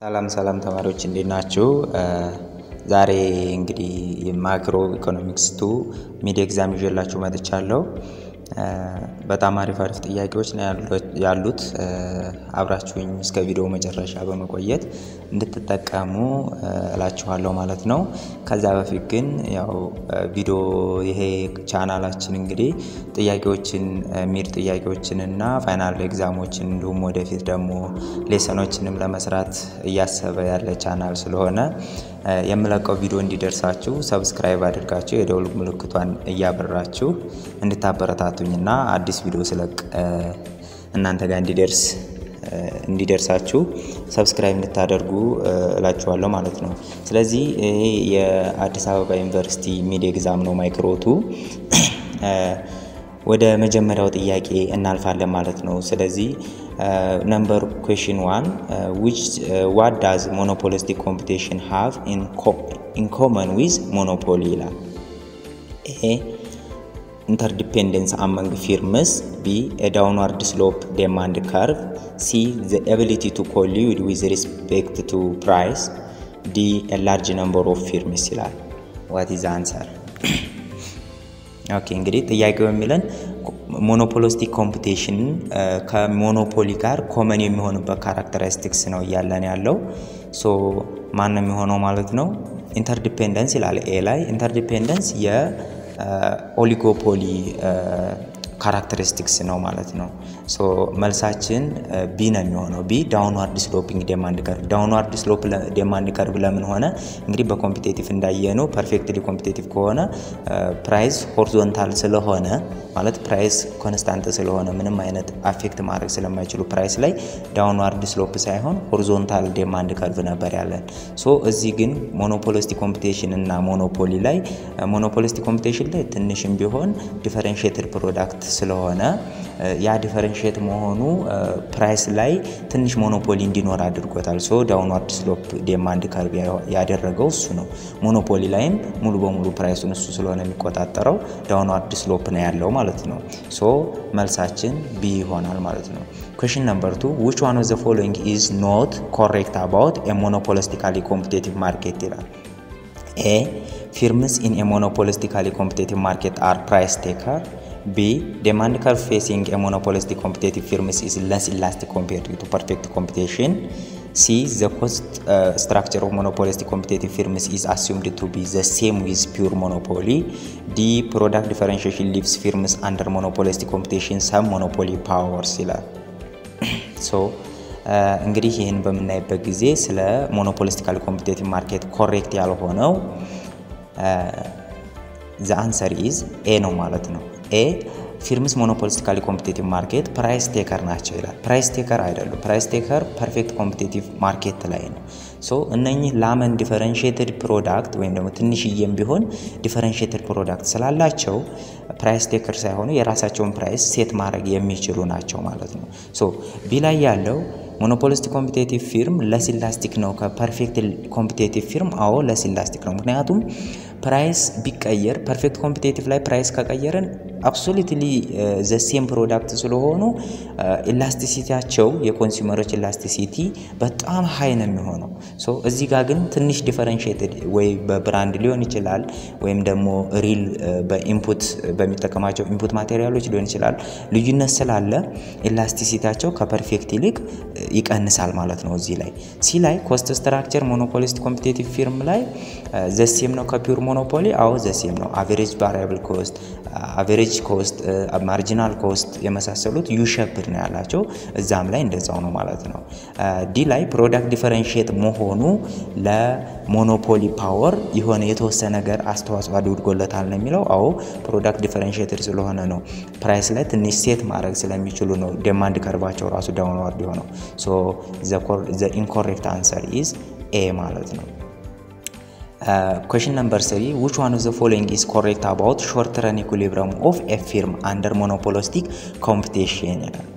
ሰላም ተማሪዎች እንዴት ናችሁ? ዛሬ እንግዲህ ማክሮ ኢኮኖሚክስ 2 ሚድ ኤግዛም ይዤላችሁ መጥቻለሁ። በጣም አሪፍ ጥያቄዎች ነው ያሉት። አብራችሁኝ እስከ ቪዲዮ መጨረሻ በመቆየት እንድትጠቀሙ እላችኋለሁ ማለት ነው። ከዛ በፊት ግን ያው ቪዲዮ ይሄ ቻናላችን እንግዲህ ጥያቄዎችን ሚድ ጥያቄዎችንና ፋይናል ኤግዛሞችን እንዲሁም ወደፊት ደግሞ ሌሰኖችንም ለመስራት እያሰበ ያለ ቻናል ስለሆነ የምለቀው ቪዲዮ እንዲደርሳችሁ ሰብስክራይብ አድርጋችሁ የደወል ምልክቷን እያበራችሁ እንድታበረታቱኝና አዲስ ቪዲዮ ስለቅ እናንተ ጋር እንዲደርሳችሁ ሰብስክራይብ እንድታደርጉ እላችኋለሁ ማለት ነው። ስለዚህ ይሄ የአዲስ አበባ ዩኒቨርሲቲ ሚድ ኤግዛም ነው ማይክሮ2 ወደ መጀመሪያው ጥያቄ እናልፋለን ማለት ነው። ስለዚህ number question 1 what does monopolistic competition have in common with monopoly ይላል። A interdependence among firms, B a downward slope demand curve, C the ability to collude with respect to price, D a large number of firms ይላል። what is the answer? ኦኬ እንግዲህ ጥያቄው የሚለን ሞኖፖሊስቲክ ኮምፒቲሽን ከሞኖፖሊ ጋር ኮመን የሚሆንበት ካራክተሪስቲክስ ነው ያለን ያለው። ሶ ማን ነው የሚሆነው ማለት ነው? ኢንተርዲፔንደንስ ይላል ኤ ላይ። ኢንተርዲፔንደንስ የኦሊጎፖሊ ካራክተሪስቲክስ ነው ማለት ነው። ሶ መልሳችን ቢ ነው የሚሆነው። ቢ ዳውንዋርድ ስሎፒንግ ዲማንድ ከርቭ። ዳውንዋርድ ስሎፕ ዲማንድ ከርቭ ለምን ሆነ? እንግዲህ በኮምፒቲቲቭ እንዳየነው ፐርፌክትሊ ኮምፒቲቲቭ ከሆነ ፕራይስ ሆሪዞንታል ስለሆነ ማለት ፕራይስ ኮንስታንት ስለሆነ ምንም አይነት አፌክት ማድረግ ስለማይችሉ ፕራይስ ላይ ዳውንዋርድ ስሎፕ ሳይሆን ሆሪዞንታል ዲማንድ ከርቭ ነበር ያለን። ሶ እዚህ ግን ሞኖፖሊስቲክ ኮምፒቲሽን እና ሞኖፖሊ ላይ ሞኖፖሊስቲክ ኮምፒቲሽን ላይ ትንሽም ቢሆን ዲፈረንሺየትድ ፕሮዳክት ስለሆነ ያ ዲፈረንሺየት መሆኑ ፕራይስ ላይ ትንሽ ሞኖፖሊ እንዲኖር አድርጎታል። ሶ ዳውንዋርድ ስሎፕ ዲማንድ ከርቭ ያደረገው እሱ ነው። ሞኖፖሊ ላይም ሙሉ በሙሉ ፕራይሱን እሱ ስለሆነ የሚቆጣጠረው ዳውንዋርድ ስሎፕ ነው ያለው ማለት ነው። ሶ መልሳችን ቢ ይሆናል ማለት ነው። question number 2 which one of the following is not correct about a monopolistically competitive market ይላል። A firms in a monopolistically competitive market are price taker. B demand curve facing a monopolistic competitive firms is less elastic compared to perfect competition. C the cost structure of monopolistic competitive firms is assumed to be the same with pure monopoly. D product differentiation leaves firms under monopolistic competition some monopoly powers ይላል። ሶ እንግዲህ ይሄን በመናይበት ጊዜ ስለ ሞኖፖሊስቲካሊ ኮምፒቲቲቭ ማርኬት ኮሬክት ያልሆነው the answer is A ነው ማለት ነው። A firms monopolistically competitive market price taker ናቸው ይላል። price taker አይደለም። price taker perfect competitive market ላይ ነው። ሶ እነኚህ ላመን ዲፈረንሺየትድ ፕሮዳክት ወይም ደግሞ ትንሽዬም ቢሆን ዲፈረንሺየትድ ፕሮዳክት ስላላቸው ፕራይስ ቴከር ሳይሆኑ የራሳቸውን ፕራይስ ሴት ማድረግ የሚችሉ ናቸው ማለት ነው። ሶ ቢ ላይ ያለው ሞኖፖሊስቲክ ኮምፒቲቲቭ ፊርም ለስ ኢላስቲክ ነው ከፐርፌክት ኮምፒቲቲቭ ፊርም። አዎ ለስ ኢላስቲክ ነው። ምክንያቱም ፕራይስ ቢቀየር ፐርፌክት ኮምፒቲቲቭ ላይ ፕራይስ ከቀየረን አብሶሉትሊ ዘ ሴም ፕሮዳክት ስለሆኑ ኢላስቲሲቲያቸው የኮንሱመሮች ኢላስቲሲቲ በጣም ሃይ ነው የሚሆነው። ሶ እዚህ ጋር ግን ትንሽ ዲፈረንሺየትድ ወይ በብራንድ ሊሆን ይችላል ወይም ደግሞ ሪል በኢንፑት በሚጠቀማቸው ኢንፑት ማቴሪያሎች ሊሆን ይችላል። ልዩነት ስላለ ኢላስቲሲቲያቸው ከፐርፌክት ይልቅ ይቀንሳል ማለት ነው። እዚህ ላይ ሲ ላይ ኮስት ስትራክቸር ሞኖፖሊስት ኮምፒቲቲቭ ፊርም ላይ ዘ ሴም ነው ከፒውር ሞኖፖሊ። አዎ ዘ ሴም ነው። አቨሬጅ ቫሪያብል ኮስት፣ አቨሬጅ ኮስት፣ ማርጂናል ኮስት የመሳሰሉት ዩ ሼፕድ ነው ያላቸው። እዛም ላይ እንደዛው ነው ማለት ነው። ዲ ላይ ፕሮዳክት ዲፈረንሺየት መሆኑ ለሞኖፖሊ ፓወር የሆነ የተወሰነ ነገር አስተዋጽኦ አድርጎለታል ነው የሚለው። አዎ ፕሮዳክት ዲፈረንሺየትድ ስለሆነ ነው ፕራይስ ላይ ትንሽ ሴት ማድረግ ስለሚችሉ ነው ዲማንድ ከርቫቸው ራሱ ዳውንዋርድ የሆነው። ሶ the incorrect answer is A ማለት ነው። question number 3 which one of the following is correct about short run equilibrium of a firm under monopolistic competition ይላል።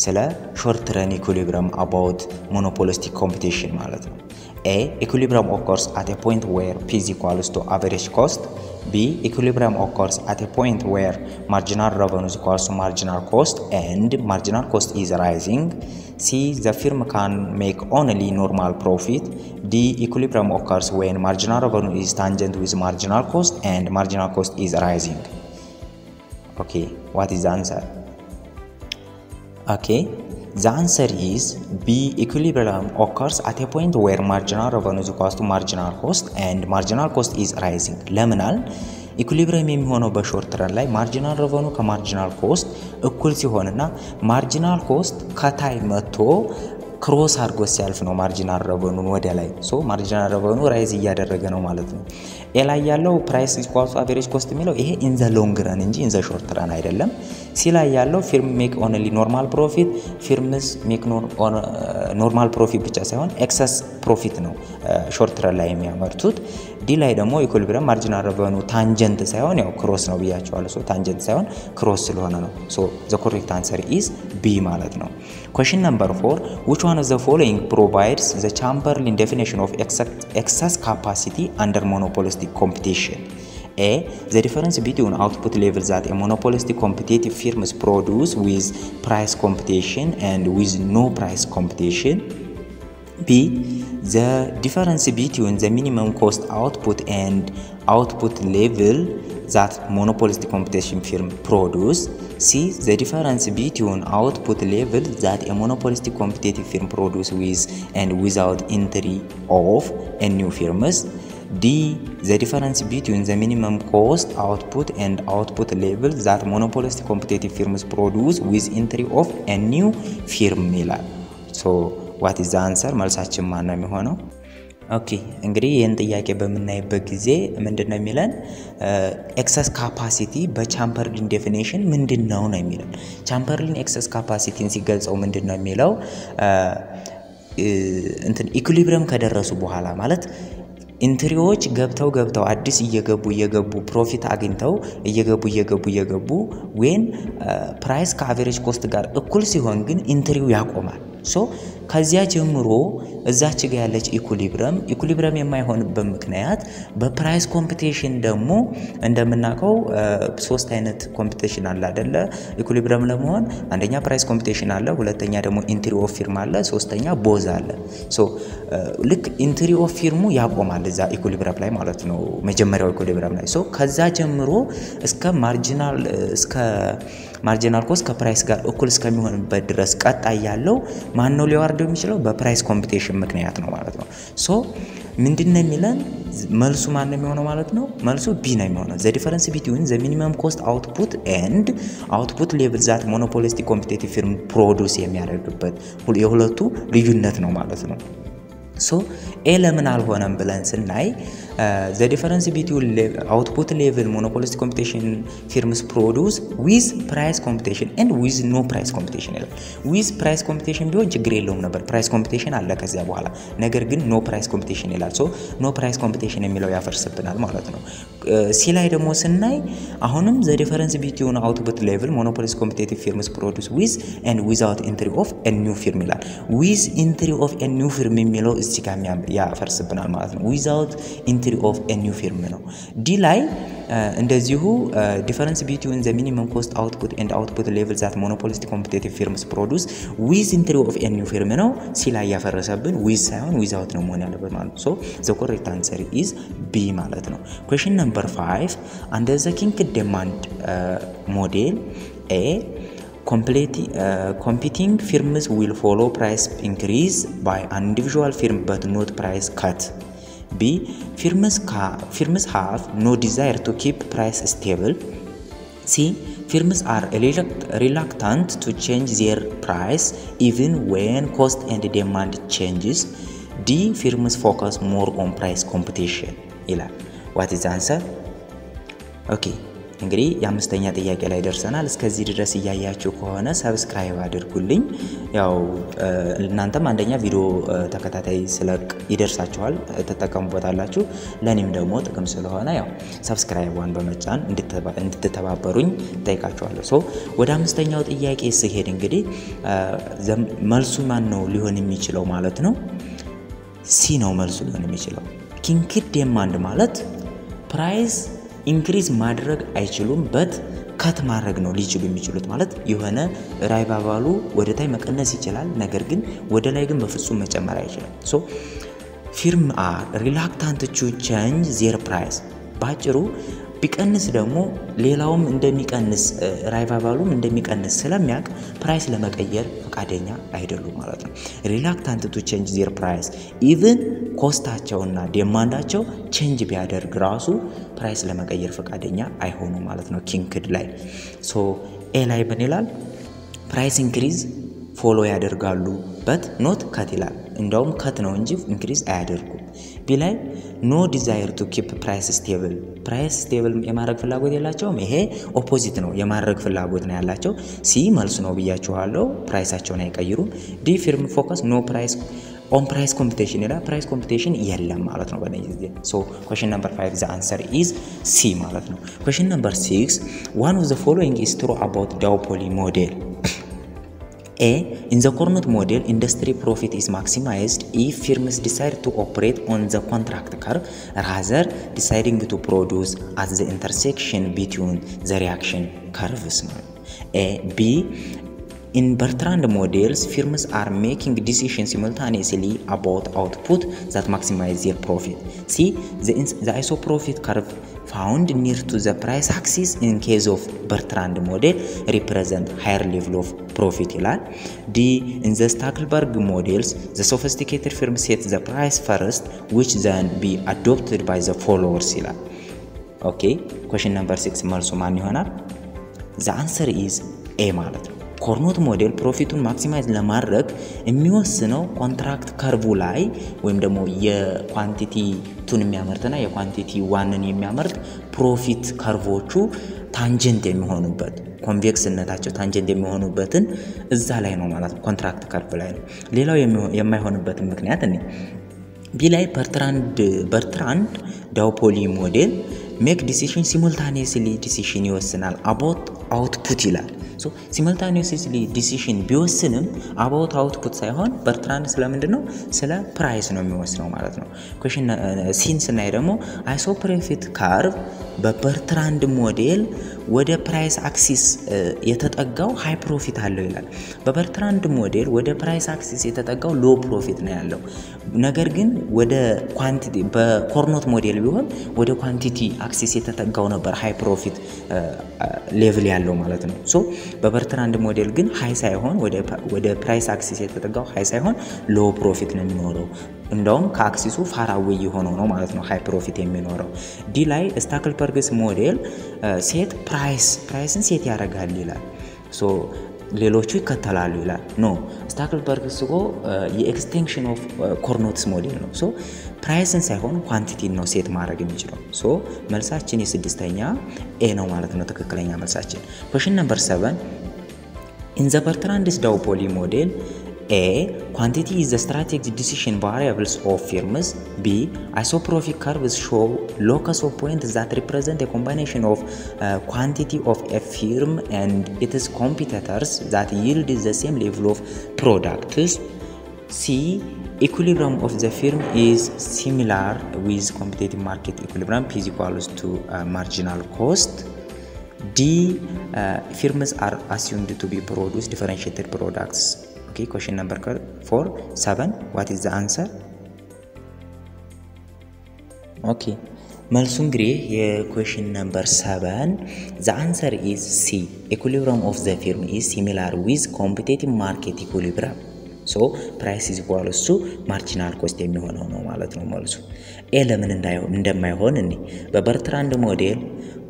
ስለ short run equilibrium about monopolistic competition ማለት ነው። A. Equilibrium occurs at a point where P is equals to average cost. B. Equilibrium occurs at a point where marginal revenue is equals to marginal cost and marginal cost is rising. C. The firm can make only normal profit. D. Equilibrium occurs when marginal revenue is tangent with marginal cost and marginal cost is rising. Okay, what is the answer? Okay, the answer is B. Equilibrium occurs at a point where marginal revenue is equals to marginal cost and marginal cost is rising. ለምናል ኢኩሊብሪየም የሚሆነው በሾርት ረን ላይ ማርጂናል ሬቨኑ ከማርጂናል ኮስት እኩል ሲሆንና ማርጂናል ኮስት ከታይ መጥቶ ክሮስ አድርጎ ሲያልፍ ነው ማርጂናል ሬቨኑን ወደ ላይ ሶ ማርጂናል ሬቨኑ ራይዝ እያደረገ ነው ማለት ነው። ኤ ላይ ያለው ፕራይስ ኢኳልስ አቨሬጅ ኮስት የሚለው ይሄ ኢን ዘ ሎንግ ረን እንጂ ኢን ዘ ሾርት ረን አይደለም። ሲ ላይ ያለው ፊርም ሜክ ኦንሊ ኖርማል ፕሮፊት ፊርምስ ሜክ ኖርማል ፕሮፊት ብቻ ሳይሆን ኤክሰስ ፕሮፊት ነው ሾርት ረን ላይ የሚያመርቱት። ዲ ላይ ደግሞ ኢኩሊብሪየም ማርጂናል ሬቨኑ ታንጀንት ሳይሆን ያው ክሮስ ነው ብያቸዋለሁ። ሶ ታንጀንት ሳይሆን ክሮስ ስለሆነ ነው። ሶ ዘ ኮሬክት አንሰር ኢዝ ቢ ማለት ነው። Question number 4. Which one of the following provides the Chamberlain definition of excess capacity under monopolistic competition? A. The difference between output levels that a monopolistic competitive firms produce with price competition and with no price competition. B. The difference between the minimum cost output and output level that monopolistic competition firm produce. C. The difference between output level that a monopolistic competitive firm produce with and without entry of a new firms. D. The difference between the minimum cost output and output level that monopolistic competitive firms produce with entry of a new firm. So what is the answer? መልሳችን ማን ነው የሚሆነው? ኦኬ እንግዲህ ይሄን ጥያቄ በመናይበት ጊዜ ምንድነው የሚለን ኤክሰስ ካፓሲቲ በቻምበርሊን ዴፊኒሽን ምንድነው ነው የሚለን። ቻምበርሊን ኤክሰስ ካፓሲቲን ሲገልጸው ምንድነው የሚለው እንትን ኢኩሊብሪየም ከደረሱ በኋላ ማለት ኢንትሪዎች ገብተው አዲስ እየገቡ ፕሮፊት አግኝተው እየገቡ when ፕራይስ ከአቨሬጅ ኮስት ጋር እኩል ሲሆን ግን ኢንትሪው ያቆማል። ሶ ከዚያ ጀምሮ እዛች ጋር ያለች ኢኩሊብሪየም የማይሆንበት ምክንያት በፕራይስ ኮምፒቲሽን ደግሞ እንደምናቀው ሶስት አይነት ኮምፒቲሽን አለ አይደለ? ኢኩሊብሪየም ለመሆን አንደኛ ፕራይስ ኮምፒቲሽን አለ፣ ሁለተኛ ደግሞ ኢንትሪ ኦፍ ፊርም አለ፣ ሶስተኛ ቦዝ አለ። ሶ ልክ ኢንትሪ ኦፍ ፊርሙ ያቆማል እዛ ኢኩሊብሪየም ላይ ማለት ነው መጀመሪያው ኢኩሊብሪየም ላይ። ሶ ከዛ ጀምሮ እስከ ማርጂናል ኮስት ከፕራይስ ጋር እኩል እስከሚሆንበት ድረስ ቀጣይ ያለው ማን ነው ሊዋርደው የሚችለው? በፕራይስ ኮምፒቲሽን ምክንያት ነው ማለት ነው። ሶ ምንድነው የሚለን መልሱ ማን ነው የሚሆነው ማለት ነው? መልሱ ቢ ነው የሚሆነው። the difference between the minimum cost output and output level that monopolistic competitive firm produce የሚያደርግበት የሁለቱ ልዩነት ነው ማለት ነው። ሶ ኤ ለምን አልሆነም ብለን ስናይ the difference between output level monopolistic competition firms produce with price competition and with no price competition ይላል። with price competition ቢሆን ችግር የለውም ነበር፣ price competition አለ ከዚያ በኋላ። ነገር ግን no price competition ይላል። ሶ no price competition የሚለው ያፈርስብናል ማለት ነው። ሲ ላይ ደግሞ ስናይ አሁንም the difference between output level monopolistic competitive firms produce with and without entry of a new firm ይላል። with entry of a new firm የሚለው እዚህ ጋር ያፈርስብናል ማለት ነው። without entry of a new firm ነው። ዲ ላይ እንደዚሁ difference between the minimum cost output and output levels that monopolistic competitive firms produce with entry of a new firm ነው። ሲ ላይ ያፈረሰብን with ሳይሆን without ነው መሆን ያለበት ማለት ነው። so the correct answer is B ማለት ነው። question number 5 under the king demand model A competing firms will follow price increase by an individual firm but not price cut. B. Firms have no desire to keep price stable. C. Firms are reluctant to change their price even when cost and demand changes. D. Firms focus more on price competition. What is the answer? Okay. እንግዲህ የአምስተኛ ጥያቄ ላይ ደርሰናል። እስከዚህ ድረስ ያያችሁ ከሆነ ሰብስክራይብ አድርጉልኝ። ያው እናንተም አንደኛ ቪዲዮ ተከታታይ ስለቅ ይደርሳችኋል፣ ተጠቀሙበታላችሁ። ለኔም ደግሞ ጥቅም ስለሆነ ያው ሰብስክራይብዋን በመጫን እንድትተባበሩኝ ጠይቃችኋለሁ። ሶ ወደ አምስተኛው ጥያቄ ሲሄድ እንግዲህ መልሱ ማን ነው ሊሆን የሚችለው ማለት ነው? ሲ ነው መልሱ ሊሆን የሚችለው። ኪንክድ ዲማንድ ማለት ፕራይስ ኢንክሪዝ ማድረግ አይችሉም በት ከት ማድረግ ነው ሊችሉ የሚችሉት ማለት የሆነ ራይቫሉ ወደ ታይ መቀነስ ይችላል ነገር ግን ወደ ላይ ግን በፍጹም መጨመር አይችልም። ሶ ፊርም አር ሪላክታንት ቱ ቼንጅ ዜር ፕራይስ ባጭሩ ቢቀንስ ደግሞ ሌላውም እንደሚቀንስ ራይቫሉም እንደሚቀንስ ስለሚያቅ ፕራይስ ለመቀየር ፈቃደኛ አይደሉም ማለት ነው። ሪላክታንት ቱ ቼንጅ ዜር ፕራይስ ኢቭን ኮስታቸውና ዲማንዳቸው ቼንጅ ቢያደርግ ራሱ ፕራይስ ለመቀየር ፈቃደኛ አይሆኑ ማለት ነው ኪንክድ ላይ። ሶ ኤ ላይ ምን ይላል? ፕራይስ ኢንክሪዝ ፎሎ ያደርጋሉ በት ኖት ከት ይላል። እንደውም ከት ነው እንጂ ኢንክሪዝ አያደርጉም። ቢ ላይ ኖ ዲዛይር ቱ ኪፕ ፕራይስ ስቴብል ፕራይስ ስቴብል የማድረግ ፍላጎት የላቸውም። ይሄ ኦፖዚት ነው የማድረግ ፍላጎት ነው ያላቸው። ሲ መልሱ ነው ብያችኋለሁ ፕራይሳቸውን አይቀይሩም። ዲ ፊርም ፎከስ ኖ ፕራይስ ኦን ፕራይስ ኮምፒቲሽን ይላል። ፕራይስ ኮምፒቲሽን የለም ማለት ነው በእነዚህ ጊዜ። ሶ question number 5 the answer is C ማለት ነው። question number 6 one of the following is true about duopoly model. A. In the Carnot model, industry profit is maximized if firms decide to operate on the contract curve rather deciding to produce at the intersection between the reaction curves. A. B. In Bertrand models, firms are making decisions simultaneously about output that maximize their profit. C. The isoprofit curve found near to the price axis in case of Bertrand model represent higher level of profit. D. In the Stackelberg models, the sophisticated firms set the price first, which then be adopted by the followers. Okay, question number 6 መልሱ ማን ይሆናል? The answer is A ማለት ነው። ኮርኖት ሞዴል ፕሮፊቱን ማክሲማይዝ ለማድረግ የሚወስነው ኮንትራክት ከርቡ ላይ ወይም ደግሞ የኳንቲቲ ቱን የሚያመርትና የኳንቲቲ ዋንን የሚያመርት ፕሮፊት ከርቮቹ ታንጀንት የሚሆኑበት ኮንቬክስነታቸው ታንጀንት የሚሆኑበትን እዛ ላይ ነው ማለት ነው ኮንትራክት ከርቭ ላይ ነው። ሌላው የማይሆንበት ምክንያት እኔ ቢ ላይ በርትራንድ ዳውፖሊ ሞዴል ሜክ ዲሲሽን ሲሙልታኒየስሊ ዲሲሽን ይወስናል አባውት አውትፑት ይላል። ሶ ሲሙልታኒየስሊ ዲሲሽን ቢወስንም አባውት አውትፑት ሳይሆን በርትራንድ ስለምንድነው ስለ ፕራይስ ነው የሚወስነው ማለት ነው። ኩዌሽን ሲንስ ናይ ደግሞ አይሶፕሮፊት ካርቭ በበርትራንድ ሞዴል ወደ ፕራይስ አክሲስ የተጠጋው ሃይ ፕሮፊት አለው ይላል። በበርትራንድ ሞዴል ወደ ፕራይስ አክሲስ የተጠጋው ሎ ፕሮፊት ነው ያለው። ነገር ግን ወደ ኳንቲቲ በኮርኖት ሞዴል ቢሆን ወደ ኳንቲቲ አክሲስ የተጠጋው ነበር ሃይ ፕሮፊት ሌቭል ያለው ማለት ነው። ሶ በበርትራንድ ሞዴል ግን ሃይ ሳይሆን ወደ ፕራይስ አክሲስ የተጠጋው ሃይ ሳይሆን ሎ ፕሮፊት ነው የሚኖረው። እንደውም ከአክሲሱ ፋር አዌይ የሆነው ነው ማለት ነው ሃይ ፕሮፊት የሚኖረው። ዲ ላይ ስታክልበርግስ ሞዴል ሴት ፕራይስን ሴት ያደርጋል ይላል። ሶ ሌሎቹ ይከተላሉ ይላል። ኖ ስታክልበርግስ የኤክስቴንሽን ኦፍ ኮርኖትስ ሞዴል ነው። ሶ ፕራይስን ሳይሆን ኳንቲቲን ነው ሴት ማድረግ የሚችለው። ሶ መልሳችን የስድስተኛ ኤ ነው ማለት ነው ትክክለኛ መልሳችን። question number 7 in the Bertrand's duopoly model A. Quantity is the strategic decision variables of firms. B. Isoprofit curves show locus of points that represent a combination of quantity of a firm and its competitors that yield the same level of products. C. Equilibrium of the firm is similar with competitive market equilibrium. P is equals to marginal cost. D. Firms are assumed to be produce differentiated products. Okay, question number 7 what is the answer? Okay, መልሱ እንግዲህ የኩዌሽን ነምበር 7 the answer is C. Equilibrium of the firm is similar with competitive market equilibrium. So price is equals to marginal cost የሚሆነው ነው ማለት ነው መልሱ። ኤ ለምን እንደማይሆን እኔ በበርትራንድ ሞዴል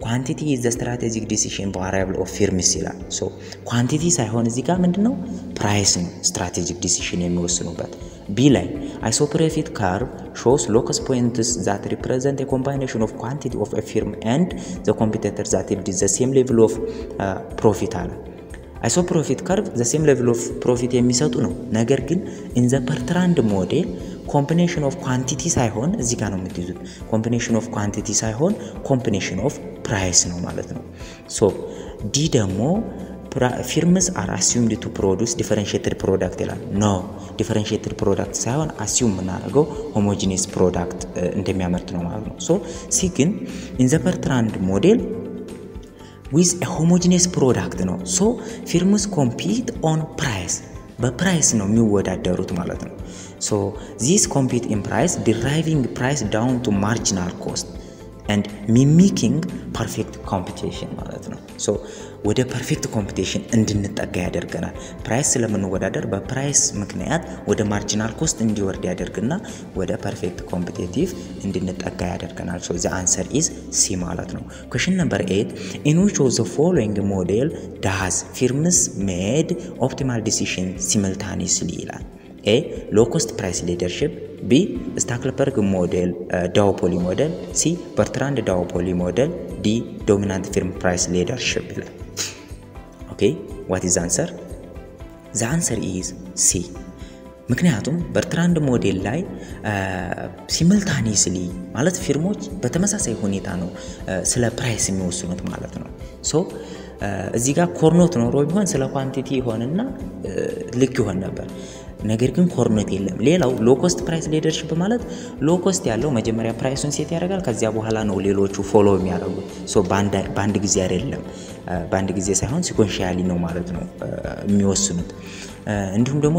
quantity is the strategic decision variable of firms ይላል። ሶ quantity ሳይሆን እዚህ ጋር ምንድነው ፕራይስ ነው strategic decision የሚወስኑበት። ቢ ላይ isoprofit curve shows locus points that represent a combination of quantity of a firm and the competitors that yield the same level of profit አለ። isoprofit curve the same level of profit የሚሰጡ ነው። ነገር ግን in the Bertrand model combination of quantity ሳይሆን እዚህ ጋር ነው የምትይዙት combination of quantity ሳይሆን combination of price ነው ማለት ነው። ሶ ዲ ደግሞ firms are assumed to produce differentiated product ይላል no differentiated product ሳይሆን assume እናደርገው homogeneous product እንደሚያመርት ነው ማለት ነው so ሲ ግን in the Bertrand model with a homogeneous product ነው so firms compete on price በprice ነው የሚወዳደሩት ማለት ነው so these compete in price deriving price down to marginal cost and mimicking perfect competition ማለት ነው so ወደ perfect competition እንድንጠጋ ያደርገናል price ስለምንወዳደር በprice ምክንያት ወደ marginal cost እንዲወርድ ያደርግና ወደ perfect competitive እንድንጠጋ ያደርገናል so the answer is C ማለት ነው question number 8 in which of the following model does firms made optimal decision simultaneously ይላል A low cost price leadership B Stackelberg model duopoly model C Bertrand duopoly model D dominant firm price leadership okay what is the answer the answer is C ምክንያቱም በርትራንድ ሞዴል ላይ ሲምልታኒየስሊ ማለት ፊርሞች በተመሳሳይ ሁኔታ ነው ስለ ፕራይስ የሚወስኑት ማለት ነው ሶ እዚህ ጋር ኮርኖት ኖሮ ቢሆን ስለ ኳንቲቲ ይሆንና ልክ ይሆን ነበር ነገር ግን ኮርኖት የለም ሌላው ሎ ኮስት ፕራይስ ሊደርሺፕ ማለት ሎ ኮስት ያለው መጀመሪያ ፕራይሱን ሴት ያደርጋል ከዚያ በኋላ ነው ሌሎቹ ፎሎ የሚያደርጉት ሶ ባንድ ጊዜ አይደለም ባንድ ጊዜ ሳይሆን ሲኮንሻሊ ነው ማለት ነው የሚወስኑት እንዲሁም ደግሞ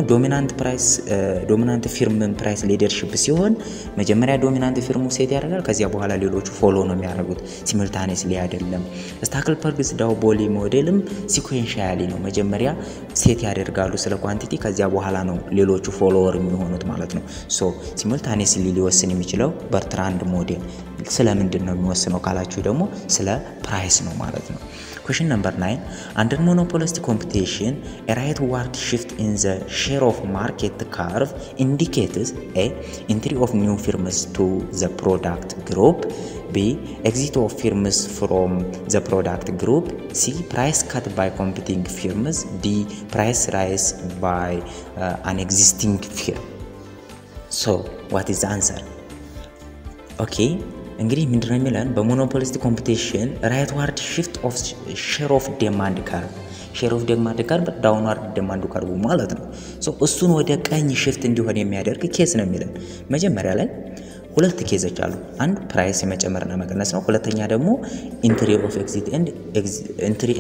ዶሚናንት ፊርም ፕራይስ ሊደርሺፕ ሲሆን መጀመሪያ ዶሚናንት ፊርሙ ሴት ያደርጋል ከዚያ በኋላ ሌሎቹ ፎሎ ነው የሚያደርጉት ሲምልታኒየስሊ አይደለም ስታክልበርግስ ዳውቦሊ ሞዴልም ሲኮንሻሊ ነው መጀመሪያ ሴት ያደርጋሉ ስለ ኳንቲቲ ከዚያ በኋላ ነው ሌሎቹ ፎሎወር የሚሆኑት ማለት ነው ሶ ሲምልታኒየስሊ ሊወስን የሚችለው በርትራንድ ሞዴል ስለምንድን ነው የሚወስነው ካላችሁ ደግሞ ስለ ፕራይስ ነው ማለት ነው Question number 9 under monopolistic competition a rightward shift in the share of market curve indicates A entry of new firms to the product group B exit of firms from the product group C price cut by competing firms D price rise by an existing firm so what is the answer okay እንግዲህ ምንድነው የሚለን በሞኖፖሊስቲክ ኮምፒቲሽን ራይትዋርድ ሺፍት ኦፍ ሼር ኦፍ ዲማንድ ካርቭ ዳውንዋርድ ዲማንድ ካርቭ ማለት ነው ሶ እሱን ወደ ቀኝ ሺፍት እንዲሆን የሚያደርግ ኬስ ነው የሚለን መጀመሪያ ላይ ሁለት ኬዞች አሉ አንድ ፕራይስ የመጨመርና መቀነስ ነው ሁለተኛ ደግሞ ኢንትሪ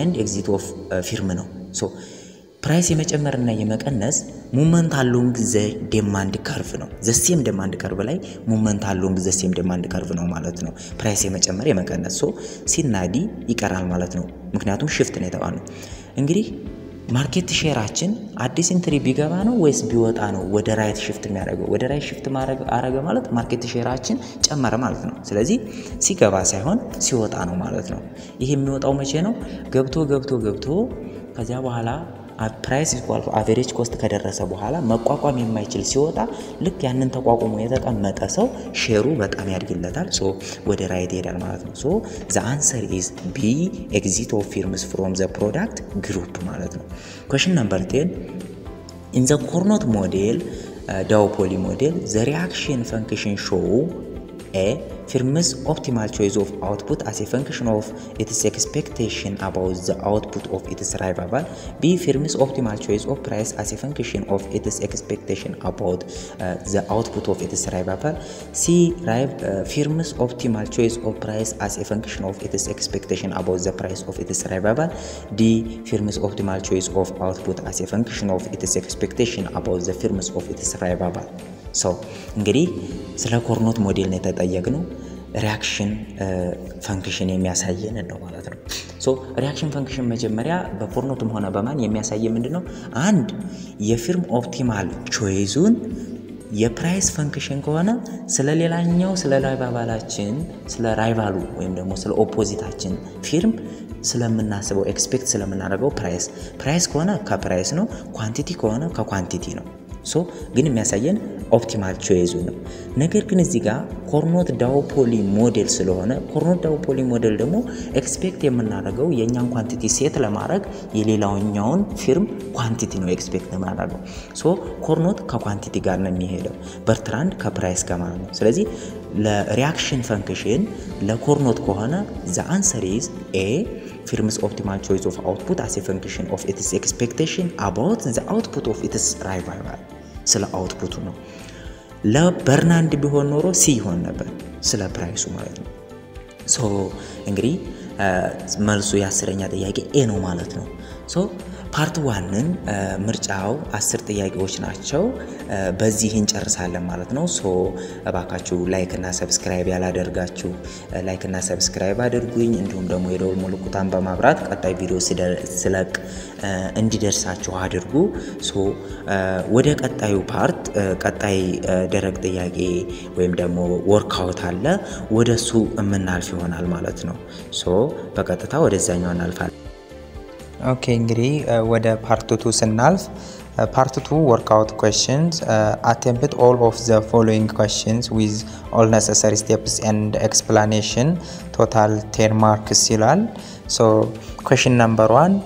ኤንድ ኤግዚት ኦፍ ፊርም ነው ሶ ፕራይስ የመጨመርና የመቀነስ ሞመንት አሎንግ ዘ ዲማንድ ካርቭ ነው ዘ ሴም ዲማንድ ካርቭ ላይ ሞመንት አሎንግ ዘ ሴም ዲማንድ ካርቭ ነው ማለት ነው ፕራይስ የመጨመር የመቀነስ ሶ ሲናዲ ይቀራል ማለት ነው ምክንያቱም shift ነው የተባለው እንግዲህ ማርኬት ሼራችን አዲስ ኢንትሪ ቢገባ ነው ወይስ ቢወጣ ነው ወደ ራይት shift የሚያደርገው ወደ ራይት shift አረገ ማለት ማርኬት ሼራችን ጨመረ ማለት ነው ስለዚህ ሲገባ ሳይሆን ሲወጣ ነው ማለት ነው ይሄ የሚወጣው መቼ ነው ገብቶ ከዚያ በኋላ price equal to average cost ከደረሰ በኋላ መቋቋም የማይችል ሲወጣ ልክ ያንን ተቋቁሞ የተቀመጠ ሰው ሼሩ በጣም ያድግለታል ሶ ወደ ራይት ይሄዳል ማለት ነው ሶ the answer is B exit of firms from the product group ማለት ነው question number 10 in the Cournot model duopoly model the reaction function show A firm's optimal choice of output as a function of its expectation about the output of its rival B firm's optimal choice of price as a function of its expectation about the output of its rival C firm's optimal choice of price as a function of its expectation about the price of its rival D firm's optimal choice of output as a function of its expectation about the firm's of its rival ሶ እንግዲህ ስለ ኮርኖት ሞዴል ነው ተጠየቅነው ሪአክሽን ፈንክሽን የሚያሳየን ነው ማለት ነው ሶ ሪአክሽን ፈንክሽን መጀመሪያ በኮርኖትም ሆነ በማን የሚያሳየ ምንድነው አንድ የፊርም ኦፕቲማል ቾይዙን የፕራይስ ፈንክሽን ከሆነ ስለ ሌላኛው ስለ ራይቫላችን ስለ ራይቫሉ ወይም ደግሞ ስለ ኦፖዚታችን ፊርም ስለምናስበው ኤክስፔክት ስለምናደርገው ፕራይስ ከሆነ ከፕራይስ ነው ኳንቲቲ ከሆነ ከኳንቲቲ ነው ሶ ግን የሚያሳየን ኦፕቲማል ቾይዙ ነው ነገር ግን እዚህ ጋር ኮርኖት ዳውፖሊ ሞዴል ስለሆነ ኮርኖት ዳውፖሊ ሞዴል ደግሞ ኤክስፔክት የምናደርገው የኛን ኳንቲቲ ሴት ለማድረግ የሌላኛውን ፊርም ኳንቲቲ ነው ኤክስፔክት የምናደርገው ሶ ኮርኖት ከኳንቲቲ ጋር ነው የሚሄደው በርትራንድ ከፕራይስ ጋር ማለት ነው ስለዚህ ለሪአክሽን ፈንክሽን ለኮርኖት ከሆነ the answer is A firm's optimal choice of output as a function of its expectation about the output of its rival ስለ አውትፑቱ ነው ለበርናንድ ቢሆን ኖሮ ሲ ይሆን ነበር ስለ ፕራይሱ ማለት ነው ሶ እንግዲህ መልሱ የ10ኛ ጥያቄ ኤ ነው ማለት ነው ሶ ፓርት 1ን ምርጫው 10 ጥያቄዎች ናቸው በዚህ እንጨርሳለን ማለት ነው ሶ እባካችሁ ላይክ እና ሰብስክራይብ ያላደርጋችሁ ላይክ እና ሰብስክራይብ አድርጉኝ እንዲሁም ደግሞ የደወል ምልክቱን በማብራት ቀጣይ ቪዲዮ ስለቅ እንዲደርሳችሁ አድርጉ ሶ ወደ ቀጣዩ ፓርት ቀጣይ ደረቅ ጥያቄ ወይም ደግሞ ወርክአውት አለ ወደሱ እምናልፍ ይሆናል ማለት ነው ሶ በቀጥታ ወደዛኛው እናልፋለን Okay, እንግዲህ ወደ ፓርት 2 ስናልፍ part 2 workout questions attempt all of the following questions with all necessary steps and explanation total 10 marks ይላል so question number 1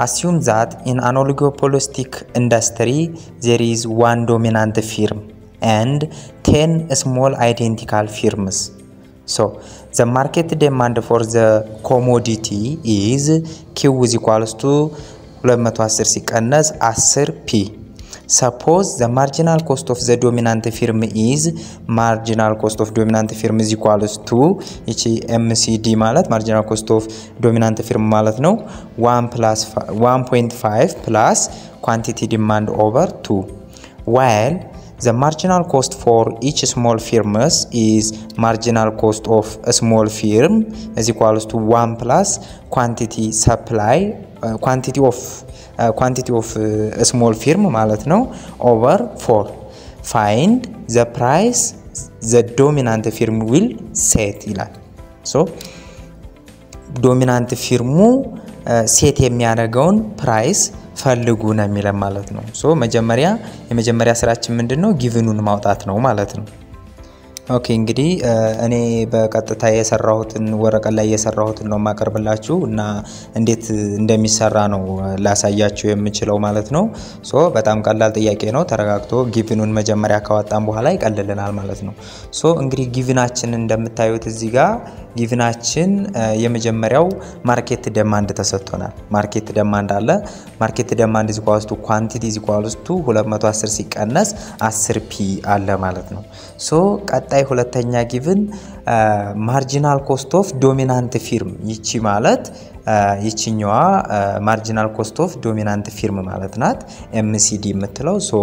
assume that in an oligopolistic industry there is one dominant firm and 10 small identical firms so the market demand for the commodity is Q is equals to 210 ሲቀነስ 10p suppose the marginal cost of the dominant firm is marginal cost of dominant firm is equals to እቺ MCD ማለት marginal cost of dominant firm ማለት ነው 1.5 plus quantity demand over 2 while the marginal cost for each small firm is marginal cost of a small firm is equals to 1 plus quantity supply quantity of a small firm ማለት ነው over 4 find the price the dominant firm will set ይላል so dominant firm set የሚያደርገውን price ፈልጉ ነው የሚለው ማለት ነው ሶ የመጀመሪያ ስራችን ምንድነው ጊቭኑን ማውጣት ነው ማለት ነው ኦኬ እንግዲህ እኔ በቀጥታ የሰራሁትን ወረቀት ላይ የሰራሁትን ነው ማቀርብላችሁ እና እንዴት እንደሚሰራ ነው ላሳያችሁ የምችለው ማለት ነው ሶ በጣም ቀላል ጥያቄ ነው ተረጋግቶ ጊቭኑን መጀመሪያ ካወጣን በኋላ ይቀልልናል ማለት ነው ሶ እንግዲህ ጊቭናችን እንደምታዩት እዚህ ጋር ጊቭናችን የመጀመሪያው ማርኬት ዲማንድ ተሰጥቶናል ማርኬት ዲማንድ አለ ማርኬት ዲማንድ is equals to quantity is equals to 210 ሲቀነስ 10p አለ ማለት ነው ሶ ቀጣይ ሁለተኛ ጊቭን ማርጂናል ኮስት ኦፍ ዶሚናንት ፊርም ይቺ ማለት ይቺኛዋ ማርጂናል ኮስት ኦፍ ዶሚናንት ፊርም ማለት ናት MCD የምትለው ሶ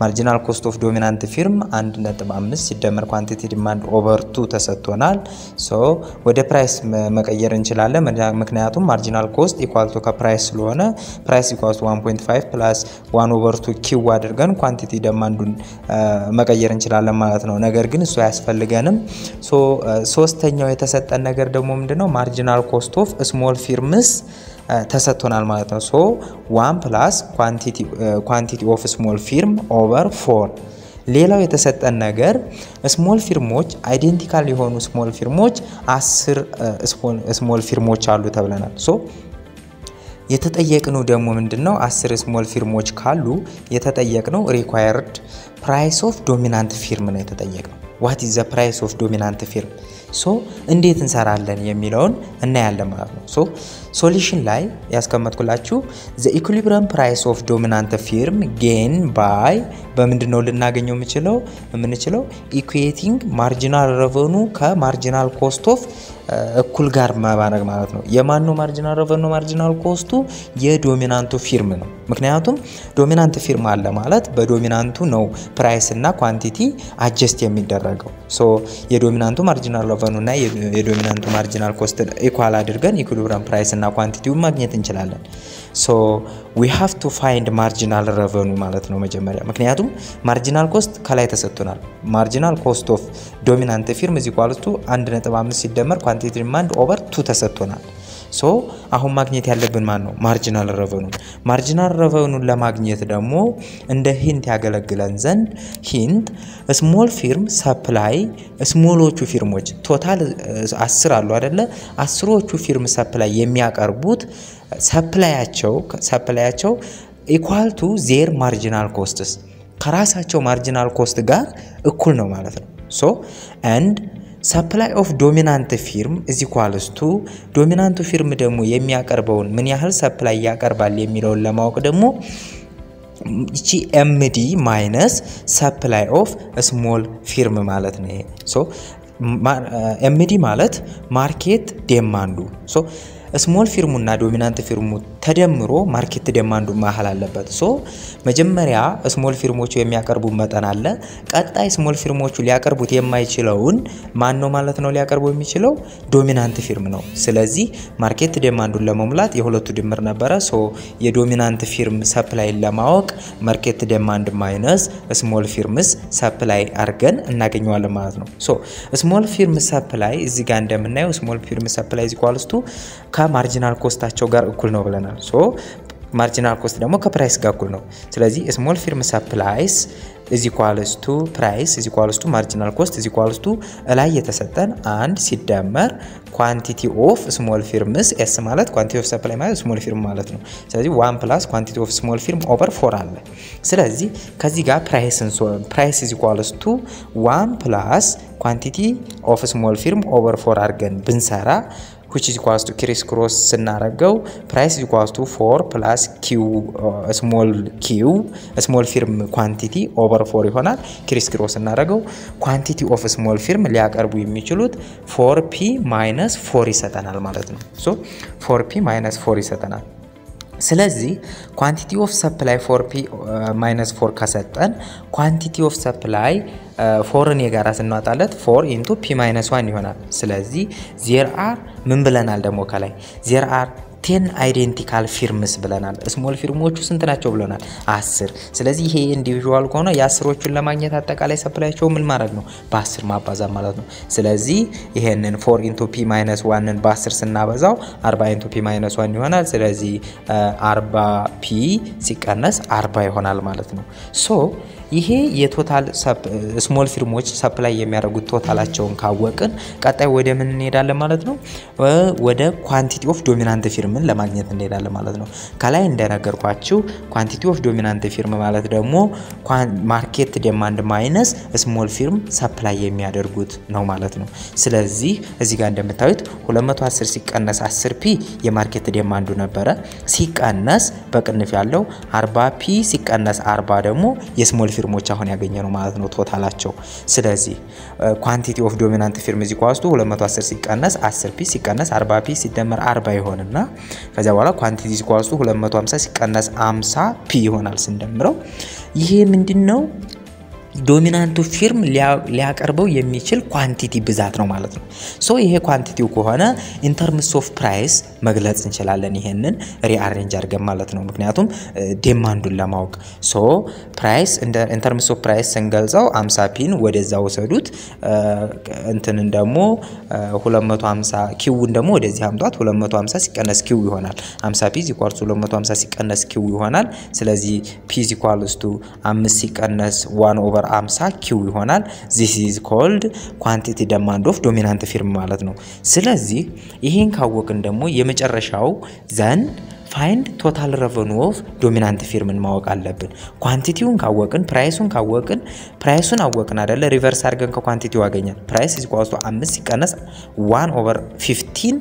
ማርጂናል ኮስት ኦፍ ዶሚናንት ፊርም 1.5 ሲደመር ኳንቲቲ ዲማንድ ኦቨር 2 ተሰጥቶናል ሶ ወደ ፕራይስ መቀየር እንችላለን ምክንያቱም ማርጂናል ኮስት ኢኳል ቱ ከፕራይስ ስለሆነ ፕራይስ ኢኳልስ 1.5 + 1 ኦቨር 2 ኪው አድርገን ኳንቲቲ ዲማንዱን መቀየር እንችላለን ማለት ነው ነገር ግን እሱ ያስፈልገንም ሶ ሶስተኛው የተሰጠን ነገር ደግሞ ምንድነው ማርጂናል ኮስት ኦፍ ስሞል ፊርምስ ተሰጥቶናል ማለት ነው ሶ 1 plus quantity of small firm over 4 ሌላው የተሰጠን ነገር ስሞል ፊርሞች አይደንቲካል የሆኑ ስሞል ፊርሞች 10 ስሞል ፊርሞች አሉ ተብለናል ሶ የተጠየቅነው ደግሞ ምንድነው 10 ስሞል ፊርሞች ካሉ የተጠየቅነው required price of dominant firm ነው የተጠየቅነው what is the price of dominant firm so እንዴት እንሰራለን የሚለውን እናያለን ማለት ነው so solution ላይ ያስቀመጥኩላችሁ the equilibrium price of dominant firm gain by በምንድነው ልናገኘው የምንችለው equating marginal revenue ከmarginal cost of እኩል ጋር ማባረግ ማለት ነው የማን ነው marginal revenue marginal cost የዶሚናንቱ ፊርም ነው ምክንያቱም ዶሚናንት ፊርም አለ ማለት በዶሚናንቱ ነው ፕራይስ እና ኳንቲቲ አጀስት የሚደረገው ሶ የዶሚናንቱ marginal revenue እና የዶሚናንቱ marginal cost ኢኳል አድርገን ኢኩሊብሪየም ፕራይስ እና ኳንቲቲውን ማግኘት እንችላለን so we have to find marginal revenue ማለት ነው መጀመሪያ ምክንያቱም marginal cost ከላይ ተሰጥቶናል marginal cost of dominant firm is equal to 1.5 ሲደመር quantity demand over 2 ተሰጥቶናል so አሁን ማግኘት ያለብን ማን ነው marginal revenue ለማግኘት ደግሞ እንደ ሂንት ያገለግለን ዘንድ ሂንት small firm supply ስሞሎቹ ፊርሞች ቶታል 10 አሉ አይደለ 10ዎቹ ፊርም ሰፕላይ የሚያቀርቡት ሰፕላያቸው equal to their marginal costs ከራሳቸው marginal cost ጋር እኩል ነው ማለት ነው ሶ and supply of dominant firm is equals to dominant firm ደግሞ የሚያቀርበውን ምን ያህል supply ያቀርባል የሚለውን ለማወቅ ደግሞ እቺ MD minus supply of small firm ማለት ነው ይሄ ሶ MD ማለት ማርኬት ዲማንዱ ሶ small firm እና dominant firm ተደምሮ ማርኬት ዲማንዱ ማሐል አለበት ሶ መጀመሪያ small firmoቹ የሚያቀርቡ መጠን አለ ቀጣይ small firmoቹ ሊያቀርቡት የማይችለውን ማን ነው ማለት ነው ሊያቀርቡ የሚችለው dominant firm ነው ስለዚህ ማርኬት ዲማንዱን ለመሙላት የሁለቱ ድምር ነበረ ሶ የዶሚናንት firm supply ለማወቅ ማርኬት ዲማንድ ማይነስ small firms supply አርገን እናገኘዋለን ማለት ነው ሶ small firm supply እዚህ ጋር እንደምናየው small firm supply is equals to ከማርጂናል ኮስታቸው ጋር እኩል ነው ብለናል ሶ ማርጂናል ኮስት ደግሞ ከፕራይስ ጋር እኩል ነው ስለዚህ small firm supplies is equals to price is equals to marginal cost is equals to ላይ የተሰጠን አንድ ሲደመር quantity of small firms s ማለት quantity of supply ማለት small firm ማለት ነው ስለዚህ 1 plus quantity of small firm over 4 አለ ስለዚህ ከዚህ ጋር price is equals to 1 plus quantity of small firm over 4 አርገን ብንሰራ which is equals to criss cross ስናረጋው price is equals to 4 plus q small firm quantity over 4 ይሆናል criss cross ስናረጋው quantity of small firm ሊያቀርቡ የሚችሉት 4p minus 4 ይሰጠናል ማለት ነው so 4p minus 4 ይሰጠናል ስለዚህ quantity of supply 4p minus 4 ከሰጠን quantity of supply 4 ን የጋራ ስናጣለት 4 into p minus 1 ይሆናል ስለዚህ there are ምን ብለናል ደግሞ ከላይ there are 10 identical firms ብለናል small firmoቹ ስንት ናቸው ብለናል 10 ስለዚህ ይሄ ኢንዲቪጁዋል ከሆነ የ10ዎቹን ለማግኘት አጠቃላይ ሰፕላይቸው ምን ማድረግ ነው በ10 ማባዛት ማለት ነው ስለዚህ ይሄንን 4 into p minus 1 ን በ10 ስናበዛው 40 into p minus 1 ይሆናል ስለዚህ 40p ሲቀነስ 40 ይሆናል ማለት ነው ሶ ይሄ የቶታል ስሞል ፊርሞች ሰፕላይ የሚያደርጉት ቶታላቸውን ካወቅን ቀጣይ ወደ ምን እንሄዳለን ማለት ነው ወደ ኳንቲቲ ኦፍ ዶሚናንት ፊርምን ለማግኘት እንሄዳለን ማለት ነው ከላይ እንደነገርኳችሁ ኳንቲቲ ኦፍ ዶሚናንት ፊርም ማለት ደግሞ ማርኬት ዲማንድ ማይነስ ስሞል ፊርም ሰፕላይ የሚያደርጉት ነው ማለት ነው ስለዚህ እዚህ ጋር እንደምታዩት 210 ሲቀነስ 10p የማርኬት ዲማንዱ ነበረ ሲቀነስ በቅንፍ ያለው 40p ሲቀነስ 40 ደግሞ የስሞል firmoች አሁን ያገኘነው ማለት ነው ቶታላቸው ስለዚህ quantity of dominant firm is equals to 210 ሲቀነስ 10p ሲቀነስ 40p ሲደመር 40 ይሆንና ከዛ በኋላ quantity is equals to 250 ሲቀነስ 50p ይሆናል ስንደምረው ይሄ ምንድነው ዶሚናንቱ ፊርም ሊያቀርበው የሚችል ኳንቲቲ ብዛት ነው ማለት ነው ሶ ይሄ ኳንቲቲው ከሆነ ኢን ተርምስ ኦፍ ፕራይስ መግለጽ እንችላለን ይሄንን ሪአሬንጅ አድርገን ማለት ነው ምክንያቱም ዲማንዱን ለማወቅ ሶ ፕራይስ ኢን ተርምስ ኦፍ ፕራይስ ስንገልጸው 50ፒን ወደዛ ወሰዱት እንትንን ደግሞ 250 ኪውን ደግሞ ወደዚህ አምጧት 250 ሲቀነስ ኪው ይሆናል 50p = 250 ሲቀነስ ኪው ይሆናል ስለዚህ p = 5 ሲቀነስ 1 over 50 q ይሆናል this is called quantity demand of dominant firm ማለት ነው ስለዚህ ይሄን ካወቅን ደግሞ የመጨረሻው then find total revenue of dominant firm ማወቅ አለብን ኳንቲቲውን ካወቅን ፕራይሱን ካወቅን ፕራይሱን አወቅን አይደለ ሪቨርስ አድርገን ከኳንቲቲው አገኘን ፕራይስ = 5 ሲቀነስ 1 over 15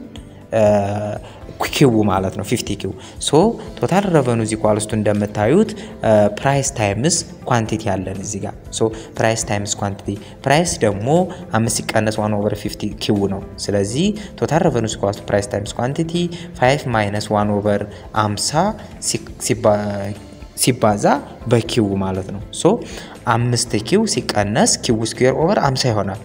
q ማለት ነው 50q ሶ ቶታል ሬቨኑ = እንደምታዩት ፕራይስ ታይምስ ኳንቲቲ አለን እዚህ ጋር ሶ ፕራይስ ታይምስ ኳንቲቲ ፕራይስ ደግሞ 5 ሲቀነስ 1 over 50q ነው ስለዚህ ቶታል ሬቨኑ = ፕራይስ ታይምስ ኳንቲቲ 5 minus 1 over 50 ሲባዛ በq ማለት ነው ሶ 5q ሲቀነስ q ስኩዌር ኦቨር 50 ይሆናል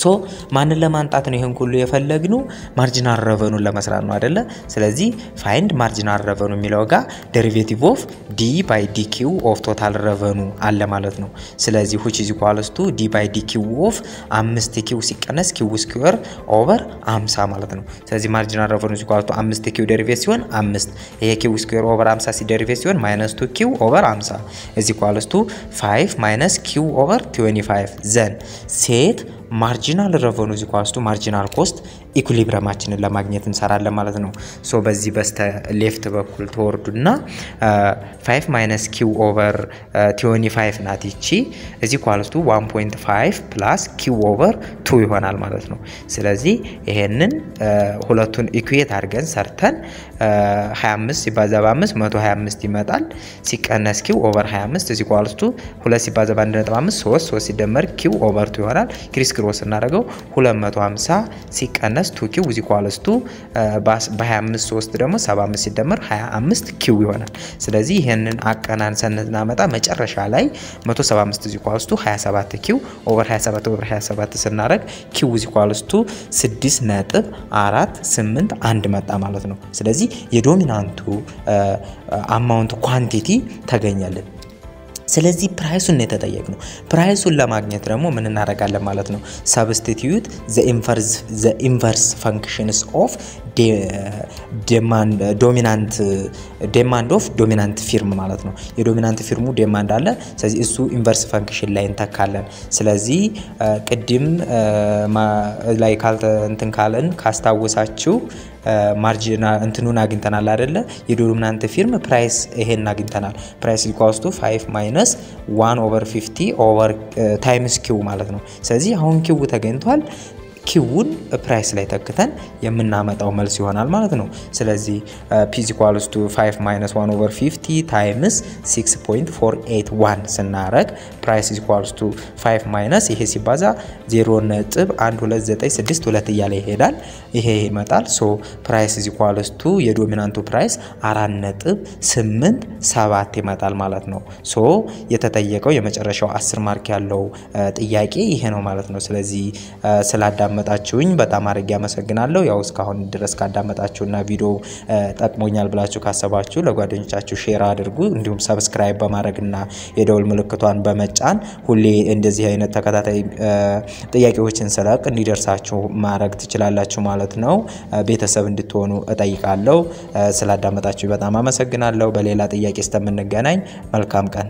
ሶ ማንን ለማንጣት ነው ይሄን ሁሉ የፈለግነው ማርጂናል ሬቨኑን ለመስራት ነው አይደለ ስለዚህ ፋይንድ ማርጂናል ሬቨኑ የሚለው ጋር ዴሪቬቲቭ ኦፍ d by dq of total revenue አለ ማለት ነው ስለዚህ which is equals to d by dq of 5q ሲቀነስ q ስኩዌር ኦቨር 50 ማለት ነው ስለዚህ ማርጂናል ሬቨኑ = 5q ዴሪቬት ሲሆን 5 ይሄ q ስኩዌር ኦቨር 50 ሲዴሪቬት ሲሆን -2q ኦቨር 50 is equals to 5 minus q over 25 then set ማርጂናል ሬቨኒው ኢኳልስ ቱ ማርጂናል ኮስት ኢኩሊብረማችንን ለማግኘት እንሰራለን ማለት ነው ሶ በዚህ በስተ ሌፍት በኩል ተወርዱና 5 ማይነስ q ኦቨር 25 ናት እቺ እዚ ኢኳልስ ቱ 1.5 ፕላስ q ኦቨር 2 ይሆናል ማለት ነው ስለዚህ ይሄንን ሁለቱን ኢኩዌት አድርገን ሰርተን 25 ሲባዛ በ5 125 ይመጣል ሲቀነስ q ኦቨር 25 እዚ ኢኳልስ ቱ 2 ሲባዛ በ1.5 3 ሲደመር q ኦቨር 2 ይሆናል ክሪስ ክሮስ እናደርገው 250 ሲቀነስ 2q እዚ ኢኳልስ ቱ በ25 3 ደግሞ 75 ሲደመር 25 q ይሆናል ስለዚህ ይሄንን አቀናንሰን እናመጣ መጨረሻ ላይ 175 እዚ ኢኳልስ ቱ 27 q ኦቨር 27 ኦቨር 27 ስናደርግ q እዚ ኢኳልስ ቱ 6.481 መጣ ማለት ነው ስለዚህ የዶሚናንቱ አማውንት ኳንቲቲ ተገኘልን ስለዚህ ፕራይሱን ነው የተጠየቅነው ፕራይሱን ለማግኘት ደግሞ ምን እናደርጋለን ማለት ነው substitute the inverse functions of demand of dominant firm ማለት ነው የዶሚናንት ፊርሙ ዲማንድ አለ ስለዚህ እሱ ኢንቨርስ ፈንክሽን ላይ እንተካለን ስለዚህ ቅድም ላይ እንትን ካለን ካስታወሳችሁ ማርጂናል እንትኑን አግኝተናል አይደለ የዶሚናንት ፊርም ፕራይስ ይሄን አግኝተናል ፕራይስ ኢኳልስ ቱ 5 ማይነስ 1 ኦቨር 50 ኦቨር ታይምስ q ማለት ነው ስለዚህ አሁን q ተገኝቷል q-ን ፕራይስ ላይ ተክተን የምናመጣው መልስ ይሆናል ማለት ነው ስለዚህ p equals to 5 minus 1 over 50 times 6.481 ስናረግ price equals to 5 minus ይሄ ሲባዛ 0.1296 እያለ ይሄዳል ይሄ ይመጣል so price equals to የዶሚናንቱ ፕራይስ 4.87 ይመጣል ማለት ነው so የተጠየቀው የመጨረሻው 10 ማርክ ያለው ጥያቄ ይሄ ነው ማለት ነው ስለዚህ ስላዳመጣችሁኝ በጣም አርጌ አመሰግናለሁ ያው እስካሁን ድረስ ካዳመጣችሁና ቪዲዮ ጠቅሞኛል ብላችሁ ካሰባችሁ ለጓደኞቻችሁ ሼር አድርጉ እንዲሁም ሰብስክራይብ በማድረግና የደውል ምልክቷን በመጫን ሁሌ እንደዚህ አይነት ተከታታይ ጥያቄዎችን ስለቅ እንዲደርሳችሁ ማድረግ ትችላላችሁ ማለት ነው ቤተሰብ እንድትሆኑ እጠይቃለሁ ስላዳመጣችሁ በጣም አመሰግናለሁ በሌላ ጥያቄ እስከምንገናኝ መልካም ቀን